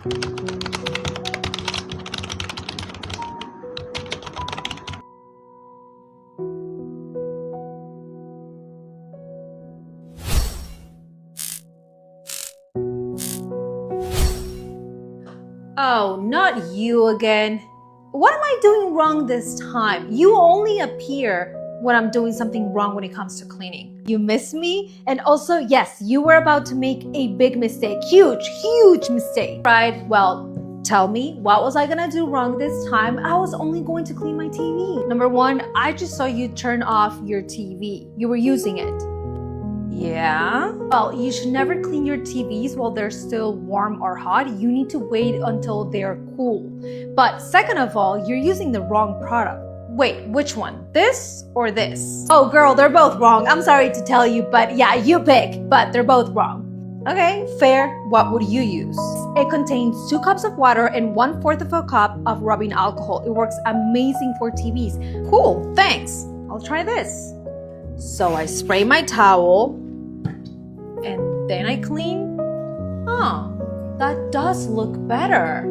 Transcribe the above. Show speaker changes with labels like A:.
A: Oh, not you again. What am I doing wrong this time? You only appear when I'm doing something wrong when it comes to cleaning. You miss me? And also, yes, you were about to make a big mistake. Huge mistake. Right? Well, tell me, what was I gonna do wrong this time? I was only going to clean my TV. Number one, I just saw you turn off your TV. You were using it. Yeah? Well, you should never clean your TVs while they're still warm or hot. You need to wait until they're cool. But second of all, you're using the wrong product. Wait, which one? This or this? Oh girl, they're both wrong. I'm sorry to tell you, but yeah, you pick. But they're both wrong. Okay, fair. What would you use? It contains 2 cups of water and 1/4 of a cup of rubbing alcohol. It works amazing for TVs. Cool, thanks. I'll try this. So I spray my towel and then I clean. Huh, that does look better.